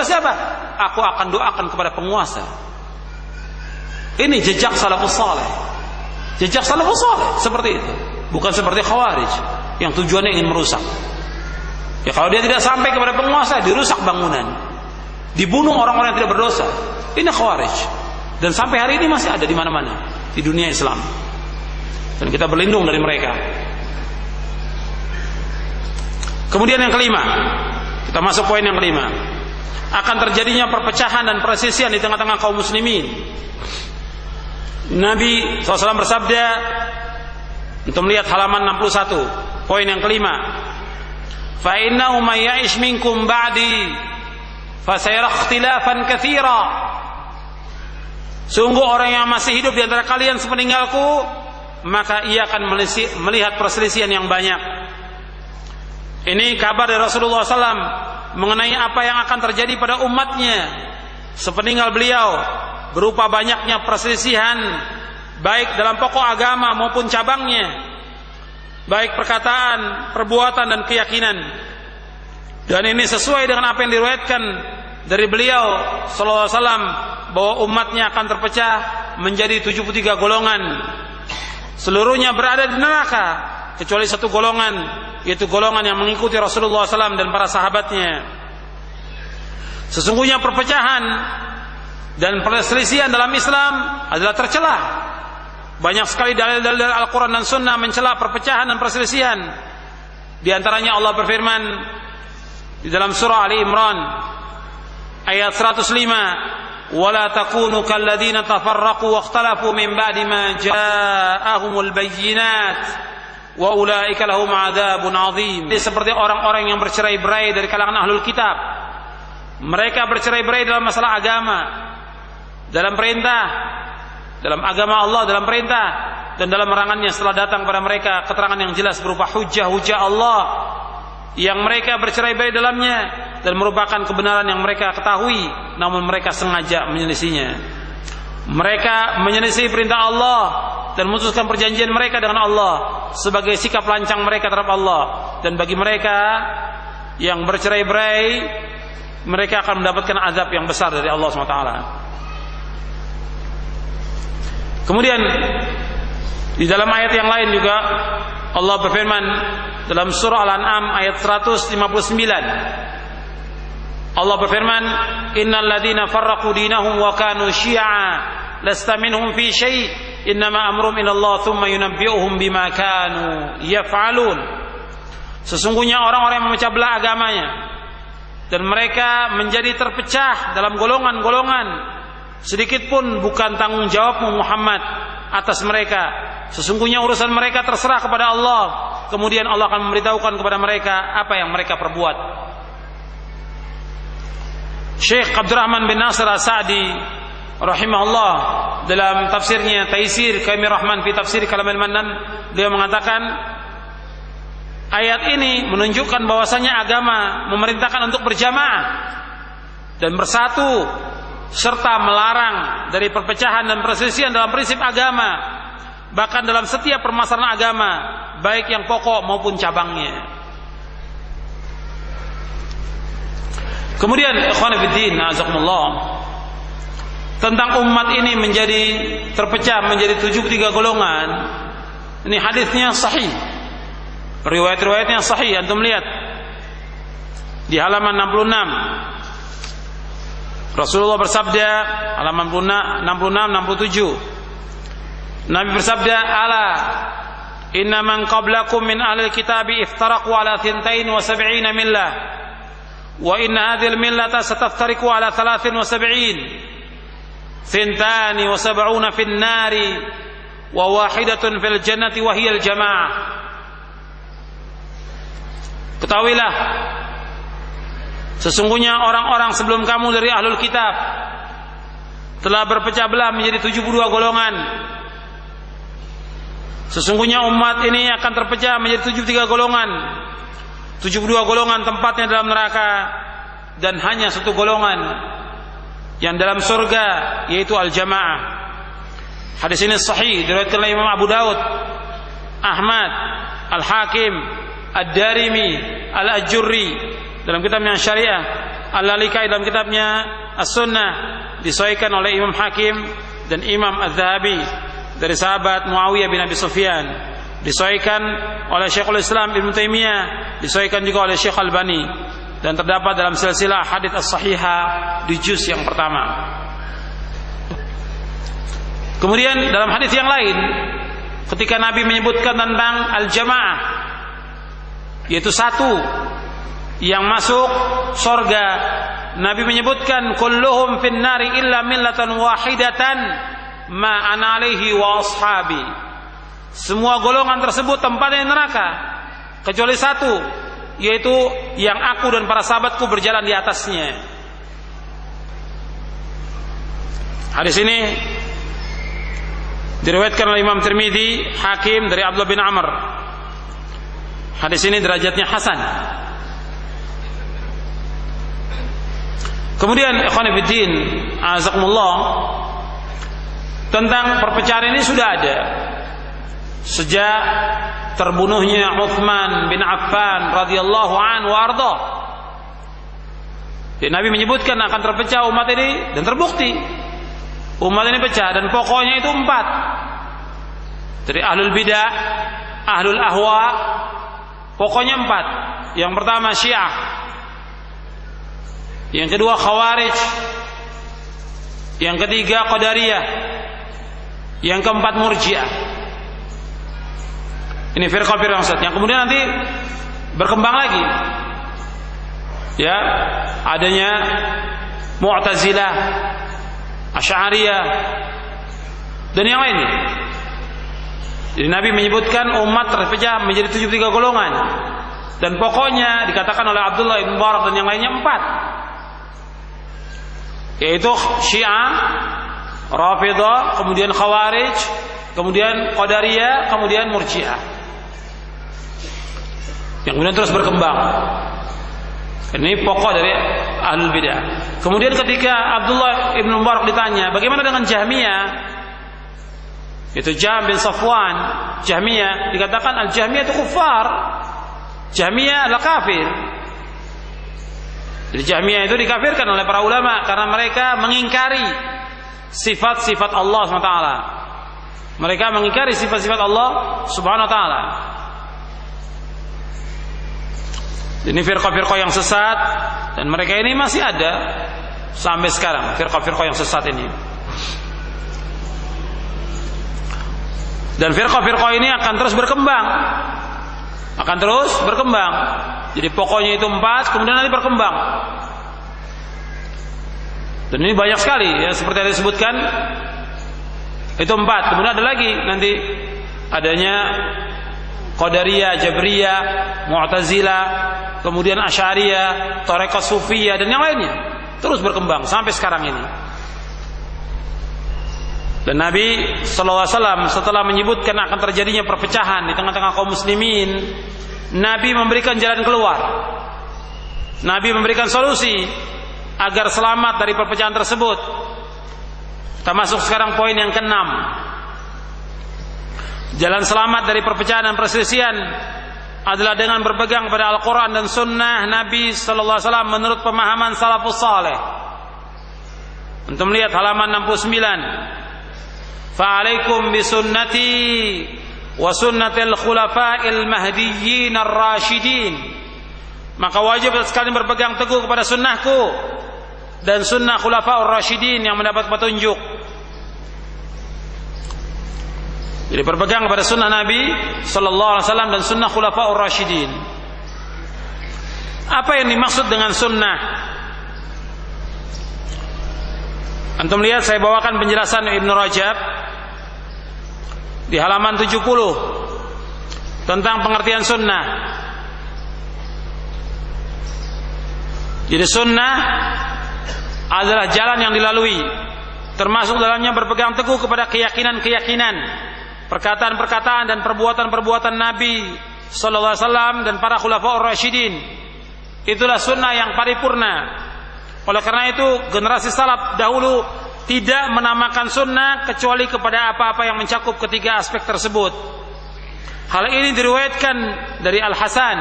siapa? Aku akan doakan kepada penguasa. Ini jejak salafus saleh. Jejak salafus saleh seperti itu. Bukan seperti Khawarij yang tujuannya ingin merusak. Ya kalau dia tidak sampai kepada penguasa, dirusak bangunan, dibunuh orang-orang yang tidak berdosa. Ini Khawarij. Dan sampai hari ini masih ada di mana-mana di dunia Islam. Dan kita berlindung dari mereka. Kemudian yang kelima, kita masuk poin yang kelima. Akan terjadinya perpecahan dan perselisihan di tengah-tengah kaum muslimin. Nabi SAW bersabda, untuk melihat halaman 61, poin yang kelima, fa innahu may ya'ish minkum ba'di fa sayara ikhtilafan katsira. Sungguh orang yang masih hidup di antara kalian sepeninggalku, maka ia akan melihat perselisihan yang banyak. Ini kabar dari Rasulullah SAW mengenai apa yang akan terjadi pada umatnya sepeninggal beliau, berupa banyaknya perselisihan baik dalam pokok agama maupun cabangnya, baik perkataan, perbuatan dan keyakinan. Dan ini sesuai dengan apa yang diriwayatkan dari beliau sallallahu alaihi wasallam bahwa umatnya akan terpecah menjadi 73 golongan. Seluruhnya berada di neraka kecuali satu golongan, yaitu golongan yang mengikuti Rasulullah SAW dan para sahabatnya. Sesungguhnya perpecahan dan perselisihan dalam Islam adalah tercela. Banyak sekali dalil-dalil Al-Quran dan Sunnah mencela perpecahan dan perselisihan. Di antaranya Allah berfirman di dalam surah Ali Imran ayat 105, "Wala takunu kalladzina tafarraqu wakhtalafu min ba'di ma ja'ahumul bayyinat wa ulaika lahum 'adzabun 'adzim." Seperti orang-orang yang bercerai-berai dari kalangan ahlul kitab. Mereka bercerai-berai dalam masalah agama, dalam perintah, dalam agama Allah, dalam perintah, dan dalam larangannya setelah datang pada mereka keterangan yang jelas berupa hujah-hujah Allah yang mereka bercerai-berai dalamnya dan merupakan kebenaran yang mereka ketahui, namun mereka sengaja menyelisihinya. Mereka menyelisih perintah Allah dan memutuskan perjanjian mereka dengan Allah sebagai sikap lancang mereka terhadap Allah. Dan bagi mereka yang bercerai-berai, mereka akan mendapatkan azab yang besar dari Allah SWT. Kemudian di dalam ayat yang lain juga Allah berfirman dalam surah Al-An'am ayat 159. Allah berfirman, "Innal ladzina farraqu dinahum wa kanu syi'a lasta minhum fi syai' innama amruhum ilallah tsumma yunabbi'uhum bima kanu yaf'alun." Sesungguhnya orang-orang yang memecah belah agamanya dan mereka menjadi terpecah dalam golongan-golongan, sedikit pun bukan tanggung jawabmu Muhammad atas mereka. Sesungguhnya urusan mereka terserah kepada Allah. Kemudian Allah akan memberitahukan kepada mereka apa yang mereka perbuat. Syekh Abdurrahman bin Nasir As-Sa'di rahimahullah dalam tafsirnya Taisir Kaimir Rahman fi Tafsir Kalamil Mannan, dia mengatakan ayat ini menunjukkan bahwasanya agama memerintahkan untuk berjamaah dan bersatu serta melarang dari perpecahan dan perselisihan dalam prinsip agama, bahkan dalam setiap permasalahan agama, baik yang pokok maupun cabangnya. Kemudian ikhwan fillah, azakumullah, tentang umat ini menjadi terpecah menjadi 73 golongan. Ini hadisnya sahih, riwayat-riwayatnya sahih. Antum lihat di halaman 66. Rasulullah bersabda, halaman 66-67, Nabi bersabda, "Ala inna man qablakum min ahli kitabi iftaraqu ala 72 millah wa inna hadhihi al-millata sataftariqu ala 73 72 fi an-nari wa wahidatun fil jannati wa hiya al-jamaah." Ketahuilah, sesungguhnya orang-orang sebelum kamu dari ahlul kitab telah berpecah belah menjadi 72 golongan. Sesungguhnya umat ini akan terpecah menjadi 73 golongan. 72 golongan tempatnya dalam neraka, dan hanya satu golongan yang dalam surga, yaitu al-jamaah. Hadis ini sahih, diriwayatkan oleh Imam Abu Daud, Ahmad, Al-Hakim, Ad-Darimi, Al-Ajurri dalam kitabnya Syariah Al-Lalikai dalam kitabnya As-Sunnah disahihkan oleh Imam Hakim dan Imam Az-Zahabi dari sahabat Muawiyah bin Abi Sufyan, disahihkan oleh Syekhul Islam Ibnu Taimiyah, disahihkan juga oleh Syekh Albani, dan terdapat dalam silsilah hadits as-sahihah di juz yang pertama. Kemudian dalam hadis yang lain, ketika Nabi menyebutkan tentang al-jamaah, yaitu satu yang masuk surga, Nabi menyebutkan kulluhum fin nari illa millatan wahidatan ma ana alaihi wa ashabi. Semua golongan tersebut tempatnya neraka kecuali satu, yaitu yang aku dan para sahabatku berjalan di atasnya. Hadis ini diriwayatkan oleh Imam Tirmidzi, Hakim dari Abdullah bin Amr. Hadis ini derajatnya hasan. Kemudian ikhwan fillah, azakumullah, tentang perpecahan ini sudah ada sejak terbunuhnya Utsman bin Affan radhiyallahu anhu warda. Nabi menyebutkan akan terpecah umat ini, dan terbukti umat ini pecah, dan pokoknya itu 4. Dari ahlul bidah, ahlul ahwa, pokoknya 4. Yang pertama Syiah, yang kedua Khawarij, yang ketiga Qadariyah, yang keempat Murji'ah. Ini firqah-firqah yang kemudian nanti berkembang lagi, ya, adanya Mu'tazilah, Asy'ariyah, dan yang lainnya. Jadi Nabi menyebutkan umat terpecah menjadi 73 golongan, dan pokoknya dikatakan oleh Abdullah bin Mubarak dan yang lainnya 4, yaitu Syiah, Rafidah, kemudian Khawarij, kemudian Qadariyah, kemudian Murji'ah, yang kemudian terus berkembang. Ini pokok dari ahlul bidah. Kemudian ketika Abdullah ibn Mubarak ditanya, bagaimana dengan Jahmiyah? Itu Jahm bin Safwan, Jahmiyah, dikatakan al-Jahmiyah itu kufar. Jahmiyah adalah kafir. Jadi Jahmiyah itu dikafirkan oleh para ulama karena mereka mengingkari sifat-sifat Allah SWT. Mereka mengingkari sifat-sifat Allah Subhanahu wa taala. Ini firqah-firqah yang sesat, dan mereka ini masih ada sampai sekarang, firqah-firqah yang sesat ini. Dan firqah-firqah ini akan terus berkembang, akan terus berkembang. Jadi pokoknya itu 4, kemudian nanti berkembang. Dan ini banyak sekali, ya, seperti yang disebutkan itu 4. Kemudian ada lagi nanti adanya Qadariyah, Jabriyah, Mu'tazilah, kemudian Asy'ariyah, Thariqah Sufiyah, dan yang lainnya. Terus berkembang sampai sekarang ini. Dan Nabi sallallahu alaihi wasallam setelah menyebutkan akan terjadinya perpecahan di tengah-tengah kaum muslimin, Nabi memberikan jalan keluar. Nabi memberikan solusi agar selamat dari perpecahan tersebut. Kita masuk sekarang poin yang ke-6. Jalan selamat dari perpecahan dan perselisihan adalah dengan berpegang pada Al-Quran dan Sunnah Nabi sallallahu alaihi wasallam menurut pemahaman salafus saleh. Untuk melihat halaman 69. Fa'alaikum bisunnati wa sunnatil khulafa'il mahdiyyin ar-rasyidin. Maka wajib sekalian berpegang teguh kepada sunnahku dan sunnah khulafa'ur rasyidin yang mendapat petunjuk. Jadi berpegang kepada sunnah Nabi sallallahu alaihi wasallam dan sunnah khulafa'ur rasyidin. Apa yang dimaksud dengan sunnah? Antum lihat, saya bawakan penjelasan Ibnu Rajab di halaman 70 tentang pengertian sunnah. Jadi sunnah adalah jalan yang dilalui, termasuk dalamnya berpegang teguh kepada keyakinan-keyakinan, perkataan-perkataan dan perbuatan-perbuatan Nabi sallallahu alaihi wasallam dan para khulafaur rasyidin. Itulah sunnah yang paripurna. Oleh karena itu generasi salaf dahulu tidak menamakan sunnah kecuali kepada apa-apa yang mencakup ketiga aspek tersebut. Hal ini diriwayatkan dari Al-Hasan